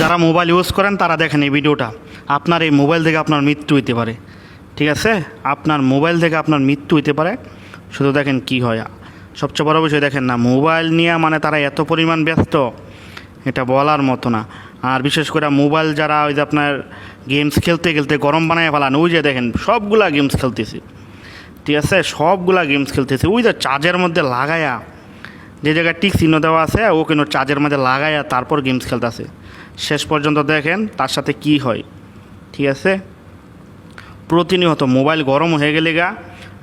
যারা mobile use করেন তারা দেখেন এই ভিডিওটা। আপনার এই মোবাইল থেকে আপনার মৃত্যু হইতে পারে, ঠিক আছে? আপনার মোবাইল থেকে আপনার মৃত্যু হইতে পারে। শুধু দেখেন কি হয়। সবচেয়ে বড় বিষয় দেখেন না, মোবাইল নিয়ে মানে তারা এত পরিমাণ ব্যস্ত, এটা বলার মতো না। আর বিশেষ করে মোবাইল যারা ওই যে আপনার গেমস খেলতে খেলতে গরম বানায় ফেলান, ওই যে দেখেন সবগুলা গেমস খেলতেছে, ঠিক আছে? সবগুলা গেমস খেলতেছে ওই যে চার্জের মধ্যে লাগায়া, যে জায়গায় টিক চিহ্ন দেওয়া আছে ও কিন্তু চার্জের মধ্যে লাগায়া তারপর গেমস খেলতেছে। শেষ পর্যন্ত দেখেন তার সাথে কি হয়, ঠিক আছে? প্রতিনিয়ত মোবাইল গরম হয়ে গেলে গা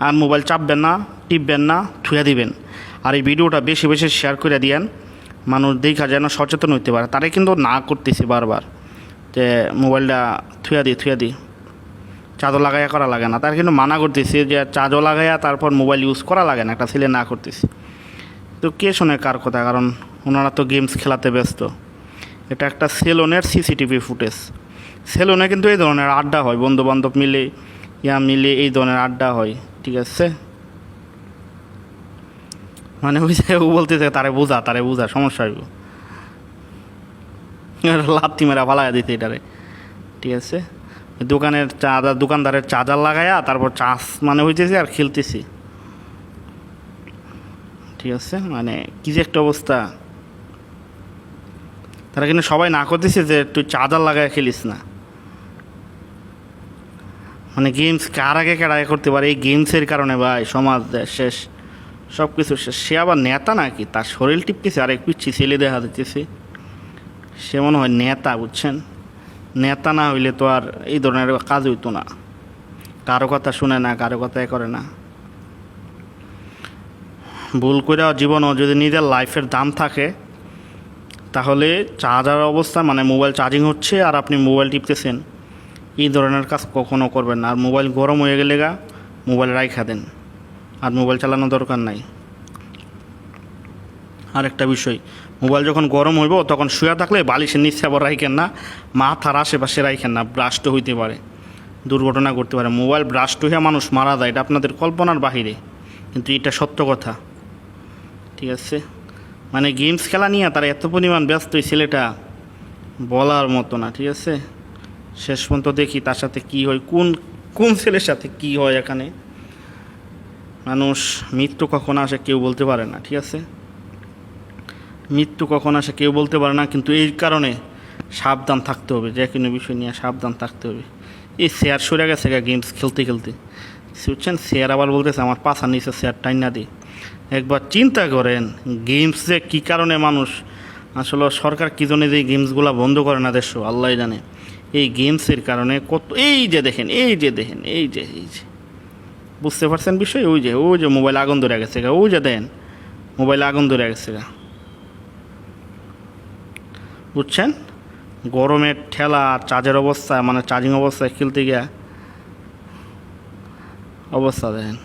আর মোবাইল চাপবেন না, টিপবেন না, থুয়া দিবেন। আর এই ভিডিওটা বেশি বেশি শেয়ার করে দিয়েন, মানুষ দেখা যেন সচেতন হইতে পারে। তারা কিন্তু না করতেছি বারবার যে মোবাইলটা থুয়া দিই, চার্জও লাগাইয়া করা লাগে না। তার কিন্তু মানা করতেছি যে চার্জও লাগাইয়া তারপর মোবাইল ইউজ করা লাগে না, একটা ছেলে না করতেছি। তো কে শোনে কার কথা? কারণ ওনারা তো গেমস খেলাতে ব্যস্ত। এটা একটা সেলুনের সিসিটিভি ফুটেজ। সেলুনে কিন্তু এই ধরনের আড্ডা হয়, বন্ধুবান্ধব মিলে মিলে এই ধরনের আড্ডা হয়, ঠিক আছে? মানে ওই যে ও বলতেছে তারে বোঝা সমস্যা হইব, লাত্তি মেরা ফালাইয়া দিতে এটারে, ঠিক আছে? দোকানদারের চার্জার লাগাইয়া তারপর চার্জ মানে হইতেছে আর খেলতেছি, ঠিক আছে? মানে কি যে একটা অবস্থা। তারা কিন্তু সবাই না করতেছে যে তুই চার্জার লাগায় খেলিস না। মানে গেমস কার আগে আগে করতে পারে, এই গেমসের কারণে ভাই সমাজ শেষ, সব কিছু শেষ। সে আবার নেতা নাকি, তার শরীর টিপতেছে আর এক পিচ্ছি ছেলে দেখা দিতেছে, সে মনে হয় নেতা, বুঝছেন? নেতা না হইলে তো আর এই ধরনের কাজ হইতো না। কারো কথা শুনে না, কারো কথা করে না। ভুল করে জীবনও যদি নিজের লাইফের দাম থাকে, তাহলে চার্জার অবস্থা মানে মোবাইল চার্জিং হচ্ছে আর আপনি মোবাইল টিপতেছেন, এই ধরনের কাজ কখনও করবেন না। আর মোবাইল গরম হয়ে গেলে মোবাইল রাইখা দেন, আর মোবাইল চালানোর দরকার নাই। আর একটা বিষয়, মোবাইল যখন গরম হইব তখন শুয়ে থাকলে বালিশের নিচে আবার রাইখেন না, মাথার আশেপাশে রাইখেন না, ব্রাস্ট হইতে পারে, দুর্ঘটনা করতে পারে। মোবাইল ব্রাস্ট হইয়া মানুষ মারা যায়, এটা আপনাদের কল্পনার বাহিরে, কিন্তু এটা সত্য কথা, ঠিক আছে? মানে গেমস খেলা নিয়ে তারা এত পরিমাণ ব্যস্ত, এই ছেলেটা বলার মতো না, ঠিক আছে? শেষ পর্যন্ত দেখি তার সাথে কি হয়, কোন ছেলের সাথে কি হয়। এখানে মানুষ মৃত্যু কখন আসে কেউ বলতে পারে না, ঠিক আছে? মৃত্যু কখন আসে কেউ বলতে পারে না, কিন্তু এই কারণে সাবধান থাকতে হবে, যে কোনো বিষয় নিয়ে সাবধান থাকতে হবে। এই শেয়ার সরে গেছে গেমস খেলতে খেলতে, বুঝছেন? শেয়ার আবার বলতেছে আমার পাছার নিচে শেয়ার টাইনা দিই। একবার চিন্তা করেন গেমস যে কী কারণে মানুষ, আসলে সরকার কী জন্য যে গেমসগুলো বন্ধ করে না দেশ, আল্লাহ জানে। এই গেমসের কারণে কত, এই যে দেখেন বুঝতে পারছেন বিষয়? ওই যে মোবাইল আগুন ধরে গেছে গা, ওই যে দেন মোবাইল আগুন ধরে গেছে গা, বুঝছেন? গরমের ঠেলা, চার্জের অবস্থা মানে চার্জিং অবস্থায় খেলতে গিয়া অবস্থা দেখেন।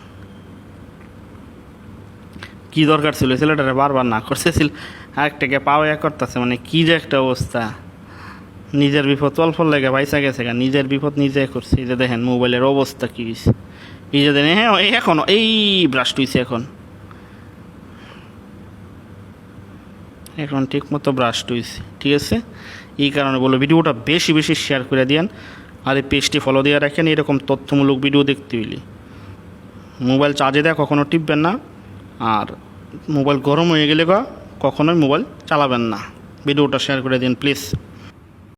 কী দরকার ছিল ছেলেটারে বারবার না করতেছিল, আরেকটাকে পাওয়া করতেছে, মানে কী যে একটা অবস্থা। নিজের বিপদ অল্প লেগে পয়সা গেছে গা, নিজের বিপদ নিজে করছে। এই যে দেখেন মোবাইলের অবস্থা কী হয়েছে, এই যে দেখেন। হ্যাঁ এখনও এই ব্রাস্ট হয়েছে, এখন ঠিক মতো ব্রাস্ট হয়েছে, ঠিক আছে? এই কারণে বলো ভিডিওটা বেশি বেশি শেয়ার করে দিয়েন, আর এই পেজটি ফলো দিয়ে রাখেন এরকম তথ্যমূলক ভিডিও দেখতে হইলে। মোবাইল চার্জে দেয় কখনও টিপবেন না, আর মোবাইল গরম হয়ে গেলে কখনোই মোবাইল চালাবেন না। ভিডিওটা শেয়ার করে দিন প্লিজ।